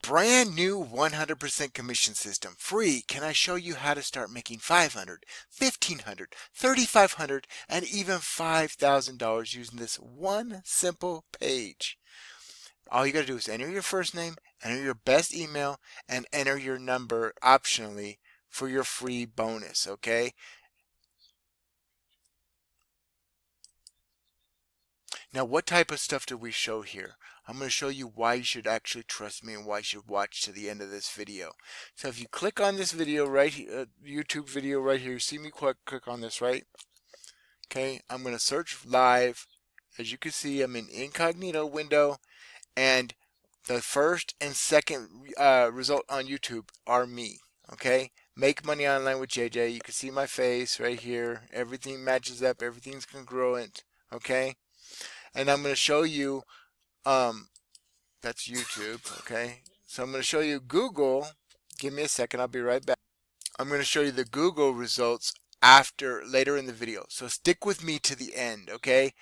brand new 100% commission system. Free. Can I show you how to start making $500, $1,500, $3,500, and even $5,000 using this one simple page? All you got to do is enter your first name, enter your best email, and enter your number optionally for your free bonus, okay? Now, what type of stuff do we show here? I'm going to show you why you should actually trust me and why you should watch to the end of this video. So if you click on this video right here, YouTube video right here, you see me click on this, right? Okay, I'm going to search live. As you can see, I'm in incognito window, and the first and second result on YouTube are me, okay? Make money online with JJ. You can see my face right here. Everything matches up. Everything's congruent, okay? And I'm going to show you, that's YouTube, okay? So I'm going to show you Google. Give me a second, I'll be right back. I'm going to show you the Google results later in the video. So stick with me to the end, okay?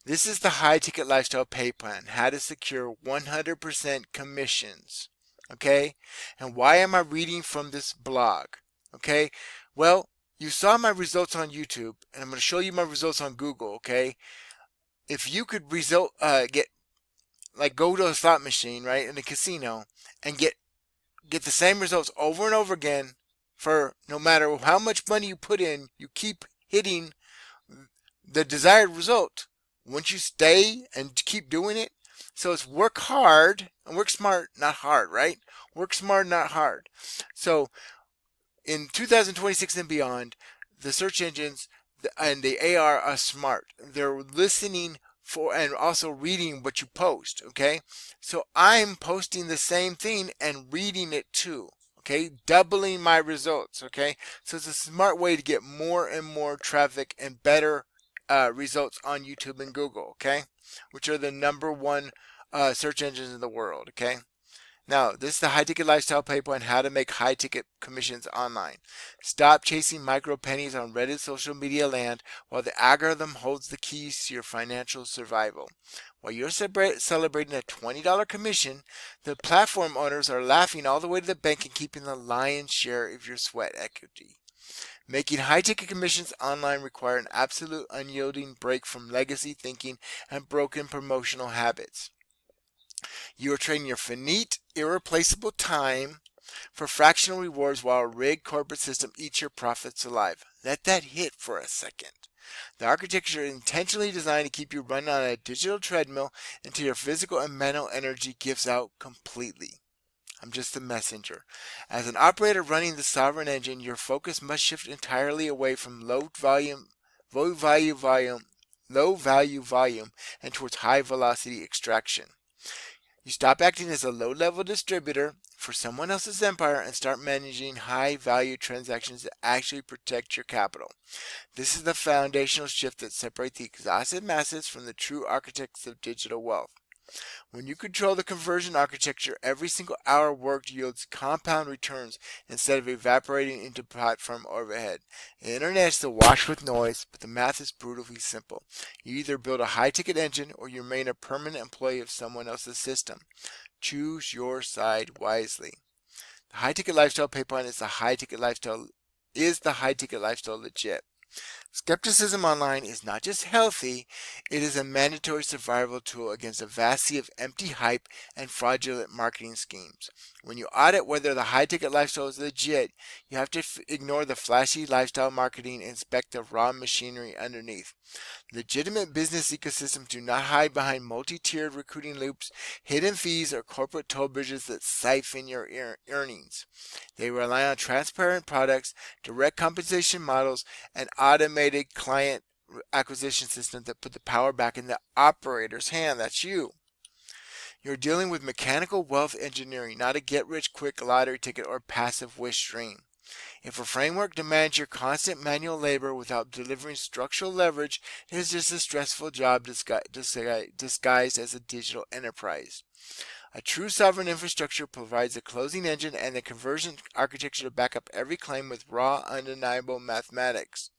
This is the high ticket lifestyle pay plan, how to secure 100% commissions, okay? And why am I reading from this blog, okay? Well, you saw my results on YouTube, and I'm going to show you my results on Google, okay? If you could go to a slot machine, right, in a casino and get the same results over and over again for no matter how much money you put in, you keep hitting the desired result once you stay and keep doing it. So it's work hard and work smart, not hard, right? Work smart, not hard. So in 2026 and beyond, the search engines and the AR are smart. They're listening for and also reading what you post, okay? So I'm posting the same thing and reading it too, okay? Doubling my results, okay? So it's a smart way to get more and more traffic and better results on YouTube and Google, okay? Which are the #1 search engines in the world, okay? Now, this is the high ticket lifestyle pay plan, how to make high ticket commissions online. Stop chasing micro pennies on Reddit social media land while the algorithm holds the keys to your financial survival. While you're celebrating a $20 commission, the platform owners are laughing all the way to the bank and keeping the lion's share of your sweat equity. Making high ticket commissions online require an absolute unyielding break from legacy thinking and broken promotional habits. You are trading your finite, irreplaceable time for fractional rewards while a rigged corporate system eats your profits alive. Let that hit for a second. The architecture is intentionally designed to keep you running on a digital treadmill until your physical and mental energy gives out completely. I'm just a messenger. As an operator running the sovereign engine, your focus must shift entirely away from low value volume and towards high velocity extraction. You stop acting as a low-level distributor for someone else's empire and start managing high-value transactions that actually protect your capital. This is the foundational shift that separates the exhausted masses from the true architects of digital wealth. When you control the conversion architecture, every single hour worked yields compound returns instead of evaporating into platform overhead. The internet is awash with noise, but the math is brutally simple. You either build a high-ticket engine or you remain a permanent employee of someone else's system. Choose your side wisely. The high-ticket lifestyle pay plan is the high-ticket lifestyle legit. Skepticism online is not just healthy, it is a mandatory survival tool against a vast sea of empty hype and fraudulent marketing schemes. When you audit whether the high-ticket lifestyle is legit, you have to ignore the flashy lifestyle marketing and inspect the raw machinery underneath. Legitimate business ecosystems do not hide behind multi-tiered recruiting loops, hidden fees, or corporate toll bridges that siphon your earnings. They rely on transparent products, direct compensation models, and automated client acquisition systems that put the power back in the operator's hand. That's you. You're dealing with mechanical wealth engineering, not a get-rich-quick lottery ticket or passive wish stream. If a framework demands your constant manual labor without delivering structural leverage, it is just a stressful job disguised as a digital enterprise. A true sovereign infrastructure provides a closing engine and the conversion architecture to back up every claim with raw, undeniable mathematics.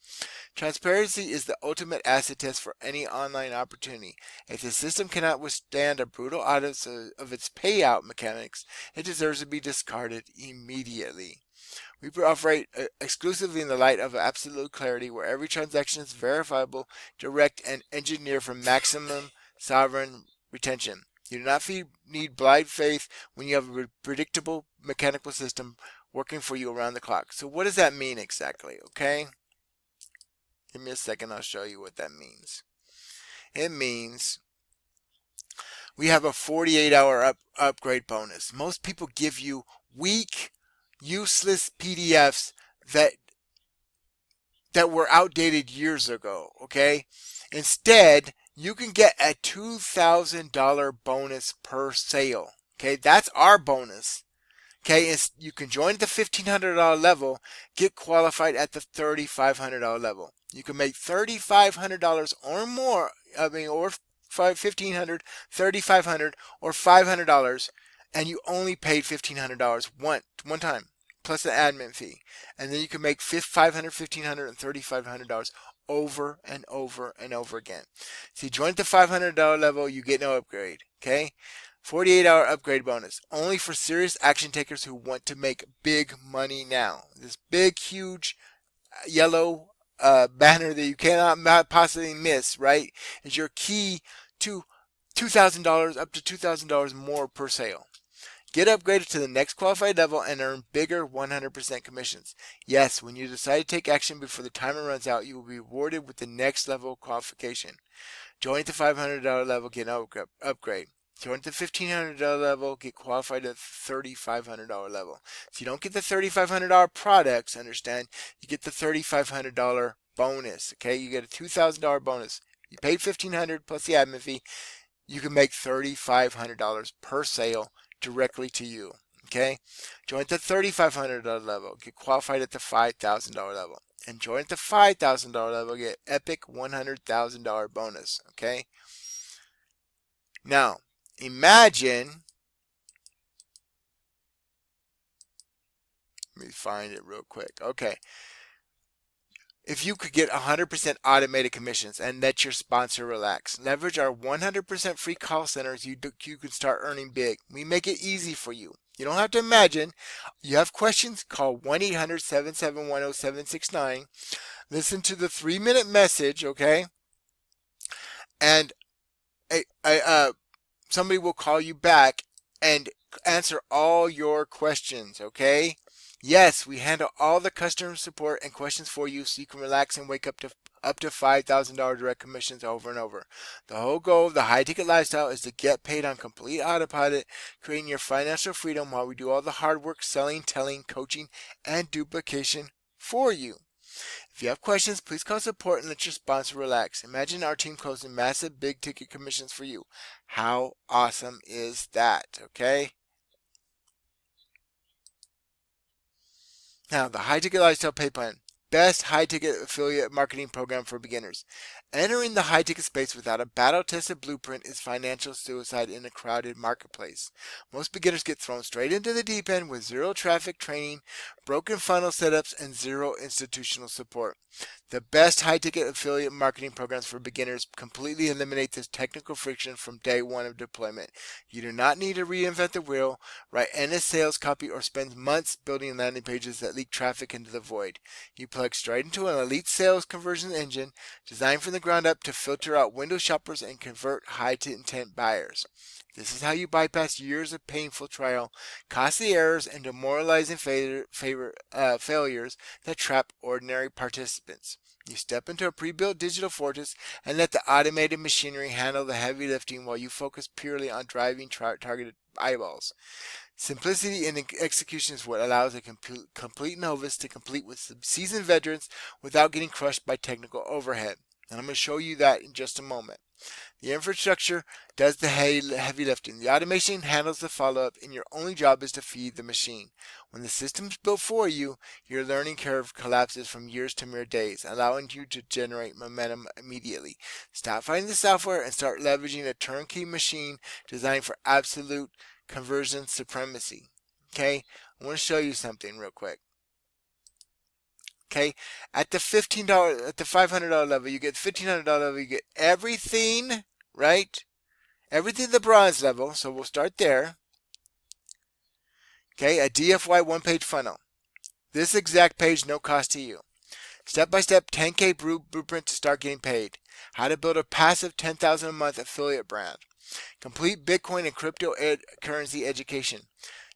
Transparency is the ultimate acid test for any online opportunity. If the system cannot withstand a brutal audit of its payout mechanics, it deserves to be discarded immediately. We operate exclusively in the light of absolute clarity, where every transaction is verifiable, direct, and engineered for maximum sovereign retention. You do not need blind faith when you have a predictable mechanical system working for you around the clock. So what does that mean exactly? Okay, give me a second, I'll show you what that means. It means we have a 48-hour upgrade bonus. Most people give you weak, useless PDFs that were outdated years ago, okay? Instead, you can get a $2,000 bonus per sale, okay? That's our bonus, okay? You can join at the $1,500 level, get qualified at the $3,500 level. You can make $3,500 or more, or $1,500, $3,500, or $500, and you only paid $1,500 one time, plus the admin fee. And then you can make $500, $1,500, and $3,500 over and over and over again. So you join at the $500 level, you get no upgrade, okay? 48-hour upgrade bonus, only for serious action takers who want to make big money now. This big, huge, yellow banner that you cannot possibly miss, right, is your key to $2,000, up to $2,000 more per sale. Get upgraded to the next qualified level and earn bigger 100% commissions. Yes, when you decide to take action before the timer runs out, you will be rewarded with the next level qualification. Join at the $500 level, get an upgrade. Join at the $1,500 level, get qualified at the $3,500 level. So you don't get the $3,500 products, understand? You get the $3,500 bonus, okay? You get a $2,000 bonus. You paid $1,500 plus the admin fee. You can make $3,500 per sale directly to you, okay? Join at the $3,500 level, get qualified at the $5,000 level. And join at the $5,000 level, get epic $100,000 bonus, okay? Now, imagine, let me find it real quick. Okay. If you could get 100% automated commissions and let your sponsor relax, leverage our 100% free call centers, you can start earning big. We make it easy for you. You don't have to imagine. You have questions, call 1-800-771-0769. Listen to the 3-minute message, okay? And somebody will call you back and answer all your questions, okay? Yes, we handle all the customer support and questions for you so you can relax and wake up to $5,000 direct commissions over and over. The whole goal of the high ticket lifestyle is to get paid on complete autopilot, creating your financial freedom while we do all the hard work selling, telling, coaching, and duplication for you. If you have questions, please call support and let your sponsor relax. Imagine our team closing massive big ticket commissions for you. How awesome is that, okay? Now, the high ticket lifestyle pay plan. Best high ticket affiliate marketing program for beginners. Entering the high ticket space without a battle tested blueprint is financial suicide in a crowded marketplace. Most beginners get thrown straight into the deep end with zero traffic training, broken funnel setups, and zero institutional support. The best high ticket affiliate marketing programs for beginners completely eliminate this technical friction from day one of deployment. You do not need to reinvent the wheel, write endless sales copy, or spend months building landing pages that leak traffic into the void. You plug straight into an elite sales conversion engine designed from the ground up to filter out window shoppers and convert high intent buyers. This is how you bypass years of painful trial, costly errors, and demoralizing failures that trap ordinary participants. You step into a pre-built digital fortress and let the automated machinery handle the heavy lifting while you focus purely on driving targeted eyeballs. Simplicity in execution is what allows a complete novice to compete with seasoned veterans without getting crushed by technical overhead. And I'm going to show you that in just a moment. The infrastructure does the heavy lifting. The automation handles the follow-up, and your only job is to feed the machine. When the system's built for you, your learning curve collapses from years to mere days, allowing you to generate momentum immediately. Stop fighting the software and start leveraging a turnkey machine designed for absolute conversion supremacy. Okay, I want to show you something real quick. Okay, at the $15, at the $500 level, you get $1,500 level, you get everything, right? Everything at the bronze level. So we'll start there. Okay, a DFY one-page funnel. This exact page, no cost to you. Step-by-step 10K blueprint to start getting paid. How to build a passive 10,000 a month affiliate brand. Complete Bitcoin and cryptocurrency education.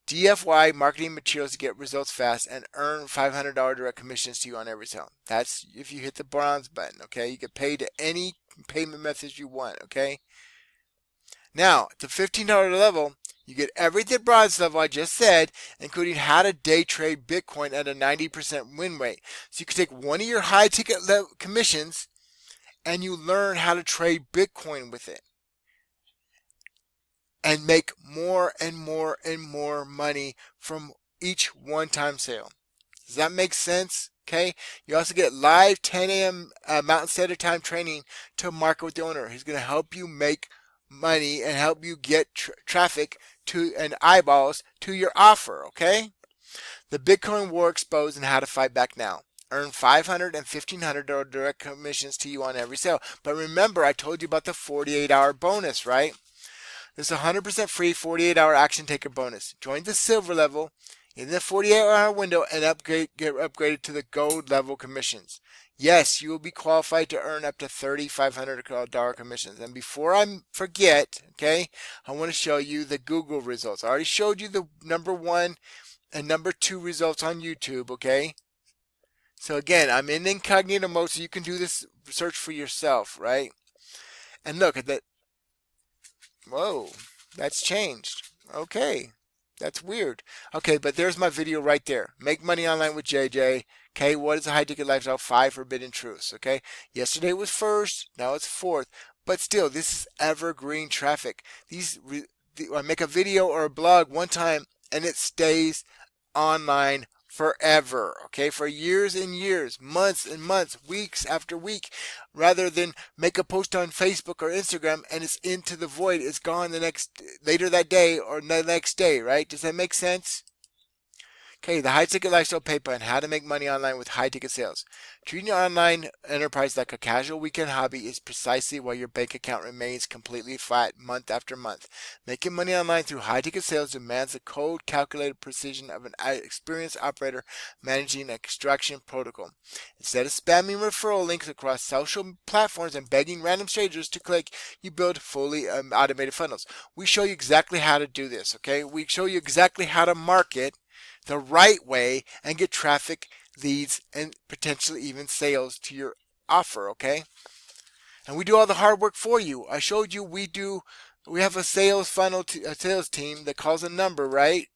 DFY marketing materials to get results fast and earn $500 direct commissions to you on every sale. That's if you hit the bronze button, okay? You get paid to any payment methods you want, okay? Now, at the $15 level, you get everything bronze level I just said, including how to day trade Bitcoin at a 90% win rate. So you can take one of your high ticket commissions and you learn how to trade Bitcoin with it and make more and more and more money from each one-time sale. Does that make sense? Okay. You also get live 10 a.m. Mountain Standard Time training to market with the owner. He's going to help you make money and help you get traffic to and eyeballs to your offer. Okay. The Bitcoin War exposed and how to fight back now. Earn $500 and $1,500 direct commissions to you on every sale. But remember, I told you about the 48-hour bonus, right? This is 100% free 48-hour action taker bonus. Join the silver level in the 48-hour window and get upgraded to the gold level commissions. Yes, you will be qualified to earn up to $3,500 commissions. And before I forget, okay, I want to show you the Google results. I already showed you the #1 and #2 results on YouTube, okay? So again, I'm in incognito mode, so you can do this search for yourself, right? And look at that. Whoa, that's changed. Okay, that's weird. Okay, but there's my video right there. Make money online with JJ. Okay, what is a high ticket lifestyle? 5 forbidden truths. Okay, yesterday was first, now it's fourth. But still, this is evergreen traffic. I make a video or a blog one time and it stays online forever, okay, for years and years, months and months, weeks after week, rather than make a post on Facebook or Instagram and it's into the void, it's gone later that day or the next day, right? Does that make sense? Okay, the high ticket lifestyle pay plan, how to make money online with high ticket sales. Treating your online enterprise like a casual weekend hobby is precisely why your bank account remains completely flat month after month. Making money online through high ticket sales demands the code calculated precision of an experienced operator managing an extraction protocol. Instead of spamming referral links across social platforms and begging random strangers to click, you build fully automated funnels. We show you exactly how to do this, okay? We show you exactly how to market the right way and get traffic, leads, and potentially even sales to your offer, okay? And we do all the hard work for you. I showed you we have a sales funnel, a sales team that calls a number, right?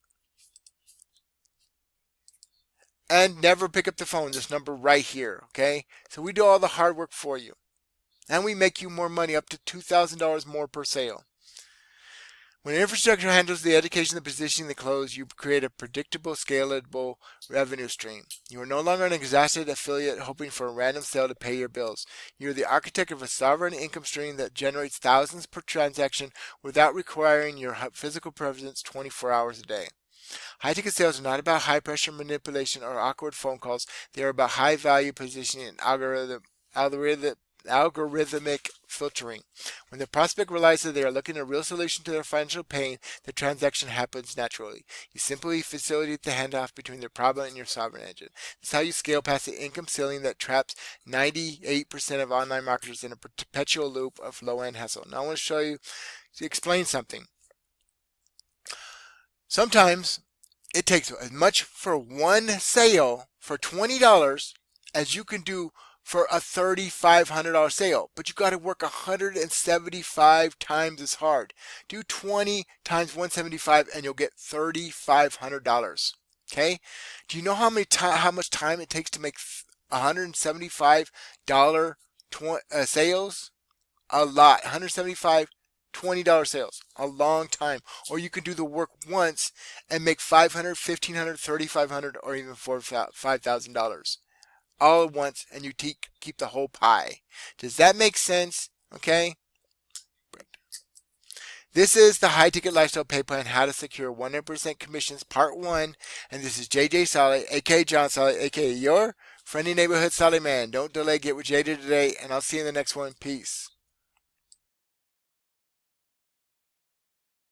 And never pick up the phone, this number right here, okay? So we do all the hard work for you. And we make you more money, up to $2,000 more per sale. When infrastructure handles the education, the positioning, the close, you create a predictable, scalable revenue stream. You are no longer an exhausted affiliate hoping for a random sale to pay your bills. You are the architect of a sovereign income stream that generates thousands per transaction without requiring your physical presence 24 hours a day. High-ticket sales are not about high-pressure manipulation or awkward phone calls. They are about high-value positioning and algorithmic filtering. When the prospect realizes they are looking at a real solution to their financial pain, the transaction happens naturally. You simply facilitate the handoff between their problem and your sovereign engine. This is how you scale past the income ceiling that traps 98% of online marketers in a perpetual loop of low-end hustle. Now I want to explain something. Sometimes it takes as much for one sale for $20 as you can do for a $3,500 sale, but you got to work 175 times as hard. Do 20 times 175 and you'll get $3,500. Okay? Do you know how much time it takes to make $175 sales? A lot. 175 $20 sales, a long time. Or you could do the work once and make $500, $1,500, $3,500, or even $5,000 all at once, and you keep the whole pie. Does that make sense? Okay. This is the high ticket lifestyle pay plan, how to secure 100% commissions, part 1. And this is JJ Solley, aka John Solley, aka your Friendly neighborhood Solley man. Don't delay. Get what you hated today, and I'll see you in the next one. Peace.